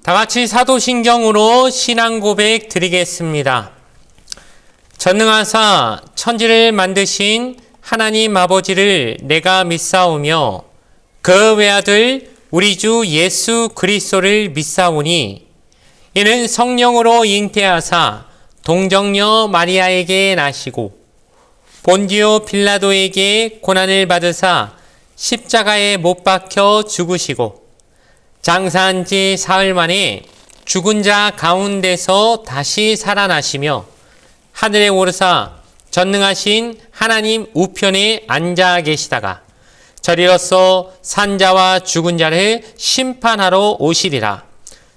다같이 사도신경으로 신앙 고백 드리겠습니다. 전능하사 천지를 만드신 하나님 아버지를 내가 믿사오며 그 외아들 우리 주 예수 그리스도를 믿사오니 이는 성령으로 잉태하사 동정녀 마리아에게 나시고 본디오 빌라도에게 고난을 받으사 십자가에 못 박혀 죽으시고 장사한 지 사흘 만에 죽은 자 가운데서 다시 살아나시며 하늘에 오르사 전능하신 하나님 우편에 앉아 계시다가 저리로서 산자와 죽은 자를 심판하러 오시리라.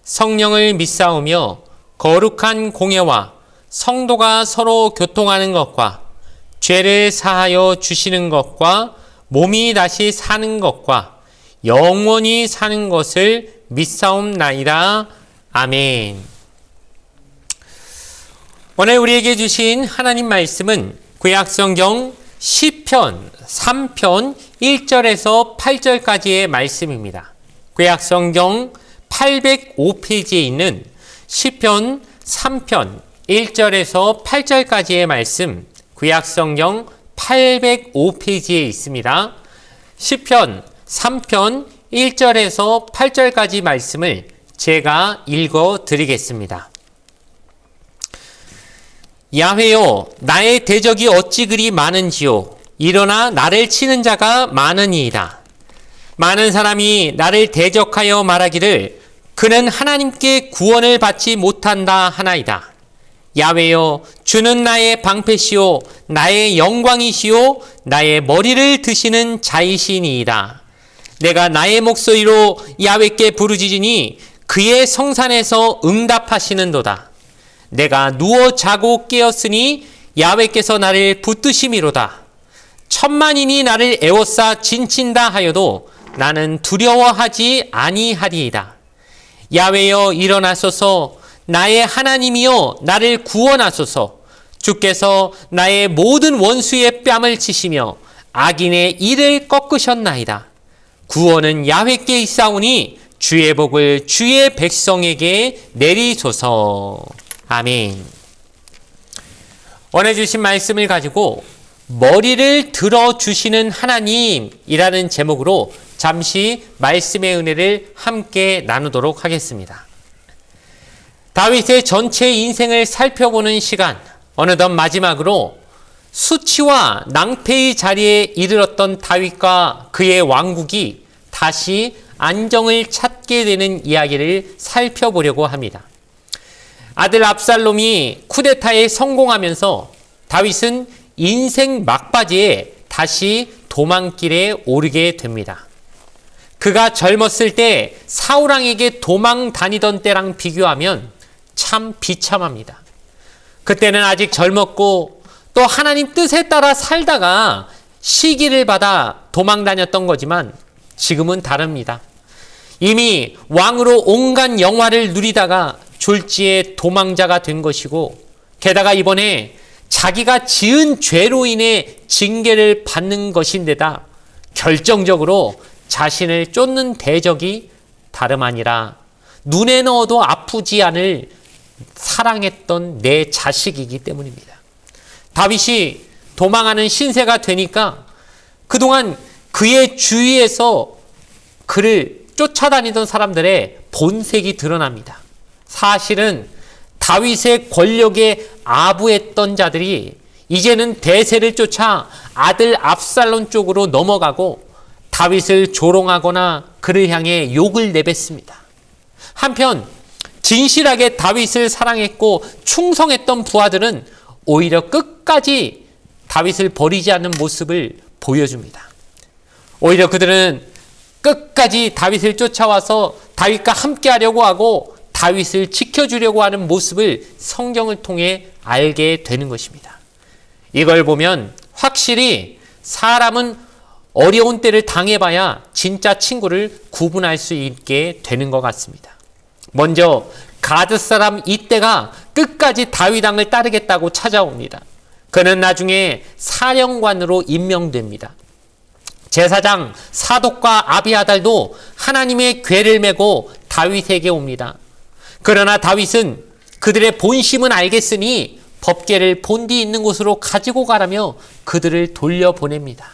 성령을 믿사오며 거룩한 공예와 성도가 서로 교통하는 것과 죄를 사하여 주시는 것과 몸이 다시 사는 것과 영원히 사는 것을 믿사옵나이다. 아멘. 오늘 우리에게 주신 하나님 말씀은 구약성경 시편 3편 1절에서 8절까지의 말씀입니다. 구약성경 805페이지에 있는 시편 3편 1절에서 8절까지의 말씀, 구약성경 805페이지에 있습니다. 시편 3편 1절에서 8절까지 말씀을 제가 읽어 드리겠습니다. 야훼여, 나의 대적이 어찌 그리 많은지요. 일어나 나를 치는 자가 많으니이다. 많은 사람이 나를 대적하여 말하기를 그는 하나님께 구원을 받지 못한다 하나이다. 야훼여, 주는 나의 방패시요 나의 영광이시요 나의 머리를 드시는 자이시니이다. 내가 나의 목소리로 야훼께 부르짖으니 그의 성산에서 응답하시는도다. 내가 누워 자고 깨었으니 야훼께서 나를 붙드심이로다. 천만인이 나를 에워싸 진친다 하여도 나는 두려워하지 아니하리이다. 야훼여 일어나소서, 나의 하나님이여 나를 구원하소서. 주께서 나의 모든 원수의 뺨을 치시며 악인의 이를 꺾으셨나이다. 구원은 야훼께 있사오니 주의 복을 주의 백성에게 내리소서. 아멘. 오늘 주신 말씀을 가지고 머리를 들어주시는 하나님이라는 제목으로 잠시 말씀의 은혜를 함께 나누도록 하겠습니다. 다윗의 전체 인생을 살펴보는 시간, 어느덧 마지막으로 수치와 낭패의 자리에 이르렀던 다윗과 그의 왕국이 다시 안정을 찾게 되는 이야기를 살펴보려고 합니다. 아들 압살롬이 쿠데타에 성공하면서 다윗은 인생 막바지에 다시 도망길에 오르게 됩니다. 그가 젊었을 때 사울왕에게 도망 다니던 때랑 비교하면 참 비참합니다. 그때는 아직 젊었고 또 하나님 뜻에 따라 살다가 시기를 받아 도망 다녔던 거지만 지금은 다릅니다. 이미 왕으로 온갖 영화를 누리다가 졸지에 도망자가 된 것이고 게다가 이번에 자기가 지은 죄로 인해 징계를 받는 것인데다 결정적으로 자신을 쫓는 대적이 다름 아니라 눈에 넣어도 아프지 않을 사랑했던 내 자식이기 때문입니다. 다윗이 도망하는 신세가 되니까 그동안 그의 주위에서 그를 쫓아다니던 사람들의 본색이 드러납니다. 사실은 다윗의 권력에 아부했던 자들이 이제는 대세를 쫓아 아들 압살롬 쪽으로 넘어가고 다윗을 조롱하거나 그를 향해 욕을 내뱉습니다. 한편 진실하게 다윗을 사랑했고 충성했던 부하들은 오히려 끝까지 다윗을 버리지 않는 모습을 보여줍니다. 오히려 그들은 끝까지 다윗을 쫓아와서 다윗과 함께하려고 하고 다윗을 지켜주려고 하는 모습을 성경을 통해 알게 되는 것입니다. 이걸 보면 확실히 사람은 어려운 때를 당해봐야 진짜 친구를 구분할 수 있게 되는 것 같습니다. 먼저 가드 사람 이때가 끝까지 다윗 왕을 따르겠다고 찾아옵니다. 그는 나중에 사령관으로 임명됩니다. 제사장 사독과 아비아달도 하나님의 궤를 메고 다윗에게 옵니다. 그러나 다윗은 그들의 본심은 알겠으니 법궤를 본디 있는 곳으로 가지고 가라며 그들을 돌려보냅니다.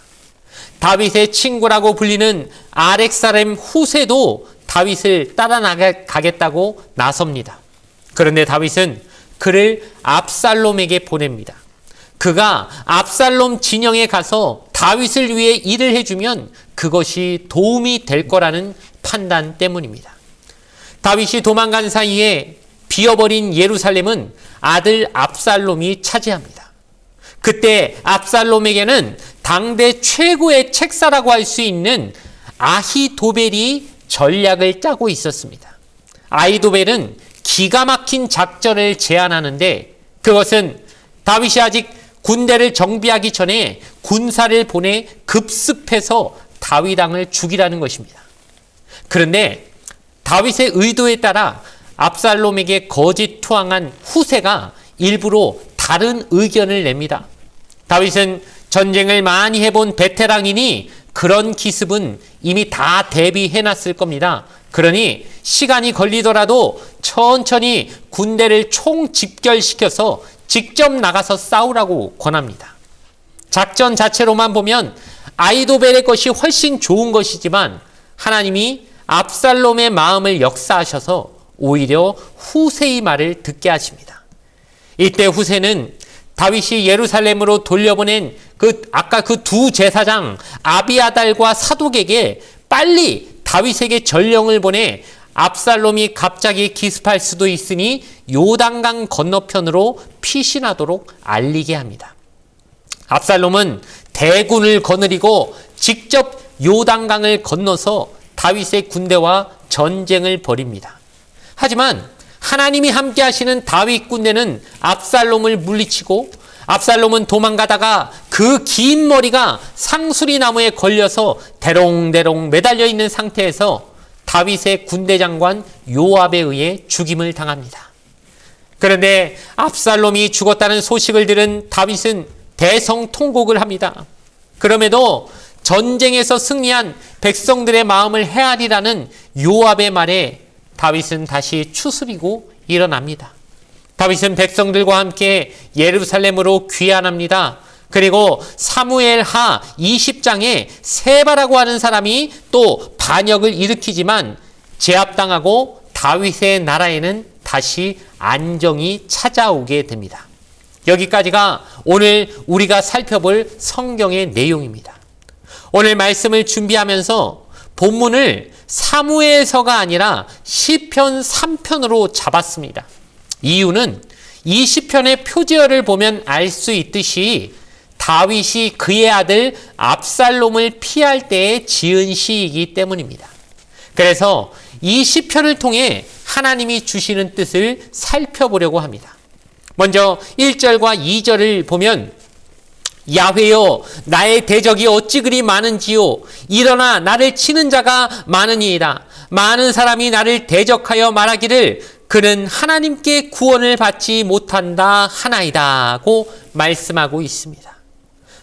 다윗의 친구라고 불리는 아렉 사람 후세도 다윗을 따라 나가겠다고 나섭니다. 그런데 다윗은 그를 압살롬에게 보냅니다. 그가 압살롬 진영에 가서 다윗을 위해 일을 해주면 그것이 도움이 될 거라는 판단 때문입니다. 다윗이 도망간 사이에 비어버린 예루살렘은 아들 압살롬이 차지합니다. 그때 압살롬에게는 당대 최고의 책사라고 할 수 있는 아히도벨이 전략을 짜고 있었습니다. 아히도벨은 기가 막힌 작전을 제안하는데 그것은 다윗이 아직 군대를 정비하기 전에 군사를 보내 급습해서 다윗 왕을 죽이라는 것입니다. 그런데 다윗의 의도에 따라 압살롬에게 거짓 투항한 후세가 일부러 다른 의견을 냅니다. 다윗은 전쟁을 많이 해본 베테랑이니 그런 기습은 이미 다 대비해놨을 겁니다. 그러니 시간이 걸리더라도 천천히 군대를 총집결시켜서 직접 나가서 싸우라고 권합니다. 작전 자체로만 보면 아히도벨의 것이 훨씬 좋은 것이지만 하나님이 압살롬의 마음을 역사하셔서 오히려 후세의 말을 듣게 하십니다. 이때 후세는 다윗이 예루살렘으로 돌려보낸 아까 그 두 제사장 아비아달과 사독에게 빨리 다윗에게 전령을 보내 압살롬이 갑자기 기습할 수도 있으니 요단강 건너편으로 피신하도록 알리게 합니다. 압살롬은 대군을 거느리고 직접 요단강을 건너서 다윗의 군대와 전쟁을 벌입니다. 하지만 하나님이 함께 하시는 다윗 군대는 압살롬을 물리치고 압살롬은 도망가다가 그 긴 머리가 상수리 나무에 걸려서 대롱대롱 매달려 있는 상태에서 다윗의 군대 장관 요압에 의해 죽임을 당합니다. 그런데 압살롬이 죽었다는 소식을 들은 다윗은 대성통곡을 합니다. 그럼에도 전쟁에서 승리한 백성들의 마음을 헤아리라는 요압의 말에 다윗은 다시 추스리고 일어납니다. 다윗은 백성들과 함께 예루살렘으로 귀환합니다. 그리고 사무엘하 20장에 세바라고 하는 사람이 또 반역을 일으키지만 제압당하고 다윗의 나라에는 다시 안정이 찾아오게 됩니다. 여기까지가 오늘 우리가 살펴볼 성경의 내용입니다. 오늘 말씀을 준비하면서 본문을 사무엘서가 아니라 시편 3편으로 잡았습니다. 이유는 이 시편의 표제어를 보면 알 수 있듯이 다윗이 그의 아들 압살롬을 피할 때에 지은 시이기 때문입니다. 그래서 이 시편을 통해 하나님이 주시는 뜻을 살펴보려고 합니다. 먼저 1절과 2절을 보면 야훼여 나의 대적이 어찌 그리 많은지요 일어나 나를 치는 자가 많으니이다. 많은 사람이 나를 대적하여 말하기를 그는 하나님께 구원을 받지 못한다 하나이다고 말씀하고 있습니다.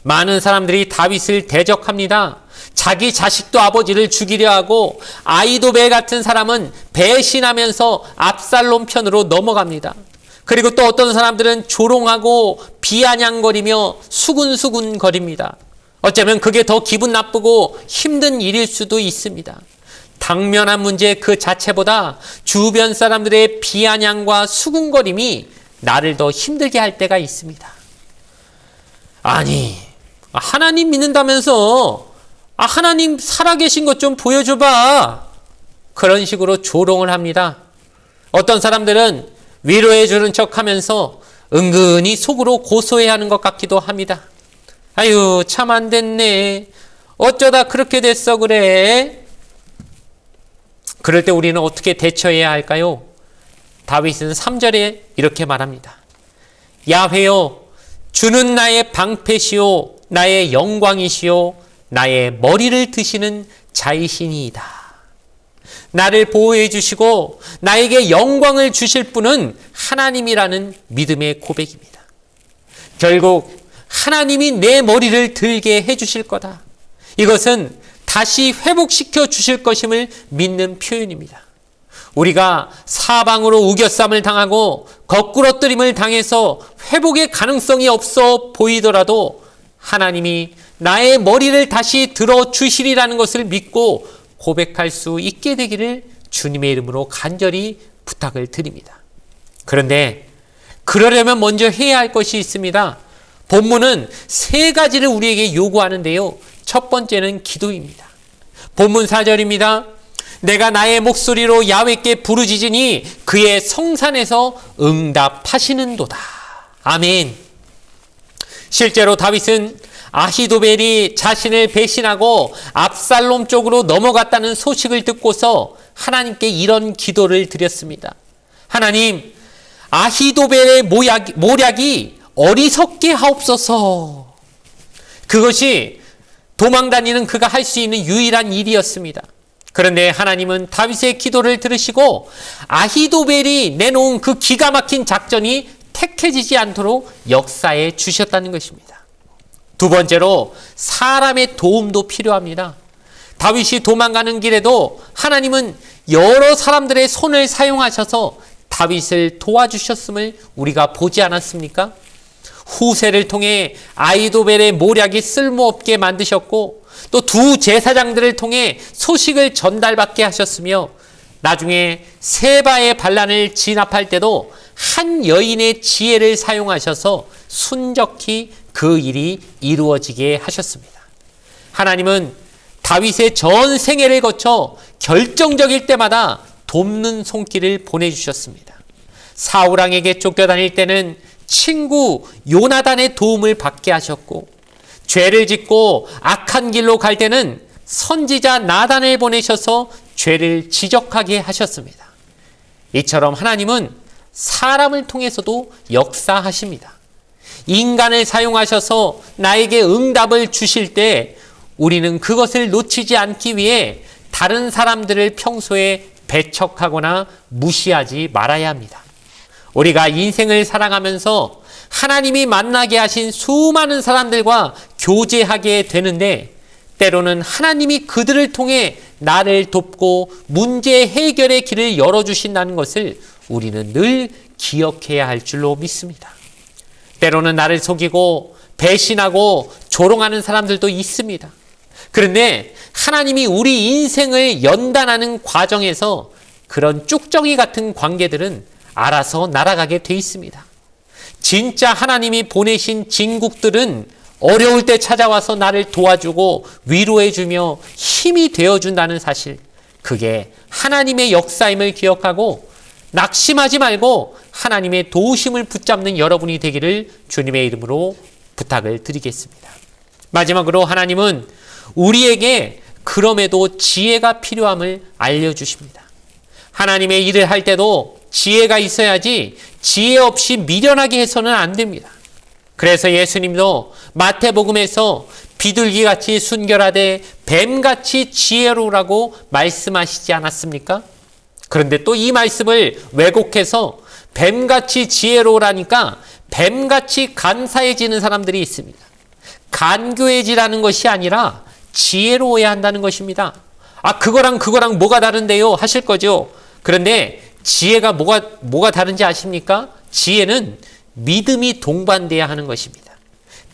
많은 사람들이 다윗을 대적합니다. 자기 자식도 아버지를 죽이려 하고 아히도벨 같은 사람은 배신하면서 압살롬 편으로 넘어갑니다. 그리고 또 어떤 사람들은 조롱하고 비아냥거리며 수군수군 거립니다. 어쩌면 그게 더 기분 나쁘고 힘든 일일 수도 있습니다. 당면한 문제 그 자체보다 주변 사람들의 비아냥과 수군거림이 나를 더 힘들게 할 때가 있습니다. 아니, 하나님 믿는다면서 하나님 살아계신 것 좀 보여줘봐. 그런 식으로 조롱을 합니다. 어떤 사람들은 위로해 주는 척하면서 은근히 속으로 고소해야 하는 것 같기도 합니다. 아유, 참 안 됐네. 어쩌다 그렇게 됐어 그래. 그럴 때 우리는 어떻게 대처해야 할까요? 다윗은 3절에 이렇게 말합니다. 야훼여 주는 나의 방패시오 나의 영광이시오 나의 머리를 드시는 자이시니이다. 나를 보호해 주시고 나에게 영광을 주실 분은 하나님이라는 믿음의 고백입니다. 결국 하나님이 내 머리를 들게 해 주실 거다. 이것은 다시 회복시켜 주실 것임을 믿는 표현입니다. 우리가 사방으로 우겨쌈을 당하고 거꾸러뜨림을 당해서 회복의 가능성이 없어 보이더라도 하나님이 나의 머리를 다시 들어주시리라는 것을 믿고 고백할 수 있게 되기를 주님의 이름으로 간절히 부탁을 드립니다. 그런데 그러려면 먼저 해야 할 것이 있습니다. 본문은 세 가지를 우리에게 요구하는데요. 첫 번째는 기도입니다. 본문 4절입니다. 내가 나의 목소리로 야훼께 부르짖으니 그의 성산에서 응답하시는도다. 아멘. 실제로 다윗은 아히도벨이 자신을 배신하고 압살롬 쪽으로 넘어갔다는 소식을 듣고서 하나님께 이런 기도를 드렸습니다. 하나님, 아히도벨의 모략이 어리석게 하옵소서. 그것이 도망다니는 그가 할 수 있는 유일한 일이었습니다. 그런데 하나님은 다윗의 기도를 들으시고 아히도벨이 내놓은 그 기가 막힌 작전이 택해지지 않도록 역사해 주셨다는 것입니다. 두 번째로 사람의 도움도 필요합니다. 다윗이 도망가는 길에도 하나님은 여러 사람들의 손을 사용하셔서 다윗을 도와주셨음을 우리가 보지 않았습니까? 후세를 통해 아히도벨의 모략이 쓸모없게 만드셨고 또 두 제사장들을 통해 소식을 전달받게 하셨으며 나중에 세바의 반란을 진압할 때도 한 여인의 지혜를 사용하셔서 순적히 그 일이 이루어지게 하셨습니다. 하나님은 다윗의 전 생애를 거쳐 결정적일 때마다 돕는 손길을 보내주셨습니다. 사울왕에게 쫓겨다닐 때는 친구 요나단의 도움을 받게 하셨고 죄를 짓고 악한 길로 갈 때는 선지자 나단을 보내셔서 죄를 지적하게 하셨습니다. 이처럼 하나님은 사람을 통해서도 역사하십니다. 인간을 사용하셔서 나에게 응답을 주실 때 우리는 그것을 놓치지 않기 위해 다른 사람들을 평소에 배척하거나 무시하지 말아야 합니다. 우리가 인생을 살아가면서 하나님이 만나게 하신 수많은 사람들과 교제하게 되는데 때로는 하나님이 그들을 통해 나를 돕고 문제 해결의 길을 열어주신다는 것을 우리는 늘 기억해야 할 줄로 믿습니다. 때로는 나를 속이고 배신하고 조롱하는 사람들도 있습니다. 그런데 하나님이 우리 인생을 연단하는 과정에서 그런 쭉정이 같은 관계들은 알아서 날아가게 돼 있습니다. 진짜 하나님이 보내신 진국들은 어려울 때 찾아와서 나를 도와주고 위로해주며 힘이 되어준다는 사실, 그게 하나님의 역사임을 기억하고 낙심하지 말고 하나님의 도우심을 붙잡는 여러분이 되기를 주님의 이름으로 부탁을 드리겠습니다. 마지막으로 하나님은 우리에게 그럼에도 지혜가 필요함을 알려주십니다. 하나님의 일을 할 때도 지혜가 있어야지 지혜 없이 미련하게 해서는 안 됩니다. 그래서 예수님도 마태복음에서 비둘기같이 순결하되 뱀같이 지혜로우라고 말씀하시지 않았습니까? 그런데 또 이 말씀을 왜곡해서 뱀같이 지혜로우라니까 뱀같이 간사해지는 사람들이 있습니다. 간교해지라는 것이 아니라 지혜로워야 한다는 것입니다. 그거랑 뭐가 다른데요? 하실 거죠. 그런데 지혜가 뭐가 다른지 아십니까? 지혜는 믿음이 동반돼야 하는 것입니다.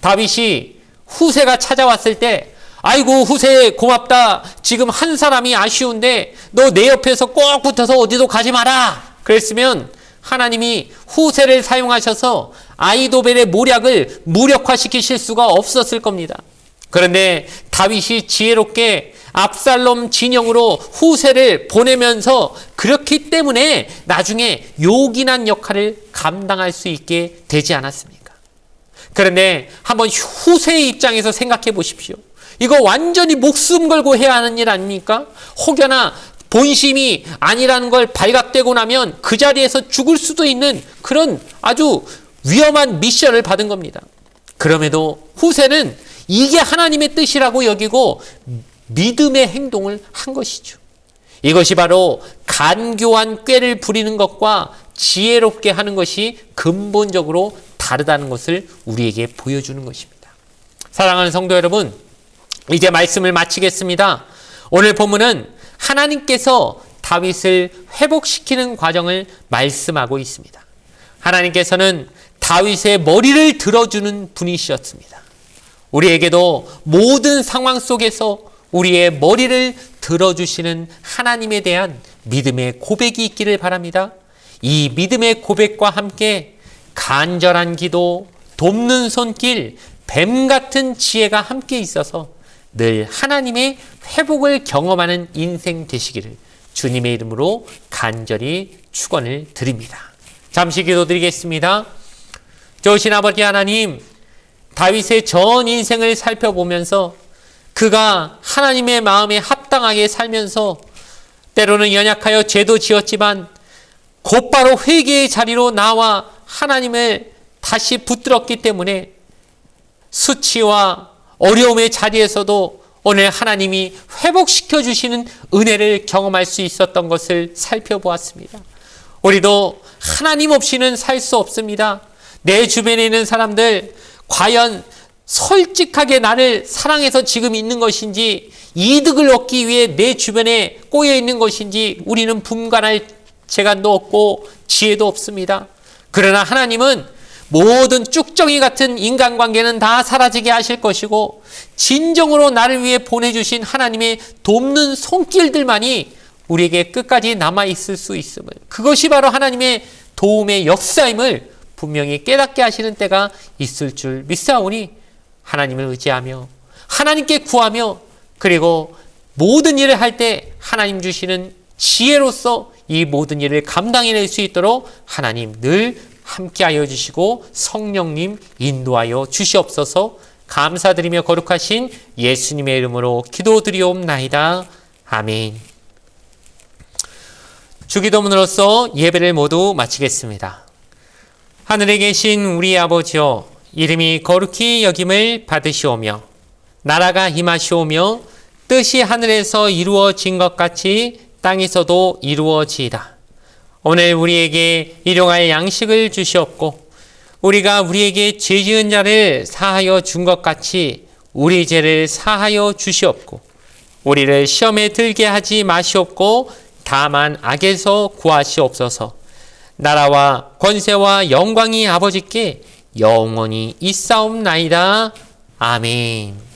다윗이 후세가 찾아왔을 때 아이고 후세 고맙다. 지금 한 사람이 아쉬운데 너 내 옆에서 꼭 붙어서 어디도 가지 마라. 그랬으면 하나님이 후세를 사용하셔서 아히도벨의 모략을 무력화시키실 수가 없었을 겁니다. 그런데 다윗이 지혜롭게 압살롬 진영으로 후세를 보내면서 그렇기 때문에 나중에 요긴한 역할을 감당할 수 있게 되지 않았습니까? 그런데 한번 후세의 입장에서 생각해 보십시오. 이거 완전히 목숨 걸고 해야 하는 일 아닙니까? 혹여나 본심이 아니라는 걸 발각되고 나면 그 자리에서 죽을 수도 있는 그런 아주 위험한 미션을 받은 겁니다. 그럼에도 후세는 이게 하나님의 뜻이라고 여기고 믿음의 행동을 한 것이죠. 이것이 바로 간교한 꾀를 부리는 것과 지혜롭게 하는 것이 근본적으로 다르다는 것을 우리에게 보여주는 것입니다. 사랑하는 성도 여러분, 이제 말씀을 마치겠습니다. 오늘 본문은 하나님께서 다윗을 회복시키는 과정을 말씀하고 있습니다. 하나님께서는 다윗의 머리를 들어주는 분이셨습니다. 우리에게도 모든 상황 속에서 우리의 머리를 들어주시는 하나님에 대한 믿음의 고백이 있기를 바랍니다. 이 믿음의 고백과 함께 간절한 기도, 돕는 손길, 뱀 같은 지혜가 함께 있어서 늘 하나님의 회복을 경험하는 인생 되시기를 주님의 이름으로 간절히 축원을 드립니다. 잠시 기도드리겠습니다. 좋으신 아버지 하나님, 다윗의 전 인생을 살펴보면서 그가 하나님의 마음에 합당하게 살면서 때로는 연약하여 죄도 지었지만 곧바로 회개의 자리로 나와 하나님을 다시 붙들었기 때문에 수치와 어려움의 자리에서도 오늘 하나님이 회복시켜 주시는 은혜를 경험할 수 있었던 것을 살펴보았습니다. 우리도 하나님 없이는 살 수 없습니다. 내 주변에 있는 사람들 과연 솔직하게 나를 사랑해서 지금 있는 것인지, 이득을 얻기 위해 내 주변에 꼬여 있는 것인지 우리는 분간할 재간도 없고 지혜도 없습니다. 그러나 하나님은 모든 쭉정이 같은 인간관계는 다 사라지게 하실 것이고 진정으로 나를 위해 보내주신 하나님의 돕는 손길들만이 우리에게 끝까지 남아있을 수 있음을, 그것이 바로 하나님의 도움의 역사임을 분명히 깨닫게 하시는 때가 있을 줄 믿사오니 하나님을 의지하며 하나님께 구하며 그리고 모든 일을 할 때 하나님 주시는 지혜로서 이 모든 일을 감당해낼 수 있도록 하나님 늘 함께하여 주시고 성령님 인도하여 주시옵소서. 감사드리며 거룩하신 예수님의 이름으로 기도드리옵나이다. 아멘. 주기도문으로서 예배를 모두 마치겠습니다. 하늘에 계신 우리 아버지여, 이름이 거룩히 여김을 받으시오며 나라가 임하시오며 뜻이 하늘에서 이루어진 것 같이 땅에서도 이루어지이다. 오늘 우리에게 일용할 양식을 주시옵고 우리가 우리에게 죄 지은 자를 사하여 준 것 같이 우리 죄를 사하여 주시옵고 우리를 시험에 들게 하지 마시옵고 다만 악에서 구하시옵소서. 나라와 권세와 영광이 아버지께 영원히 있사옵나이다. 아멘.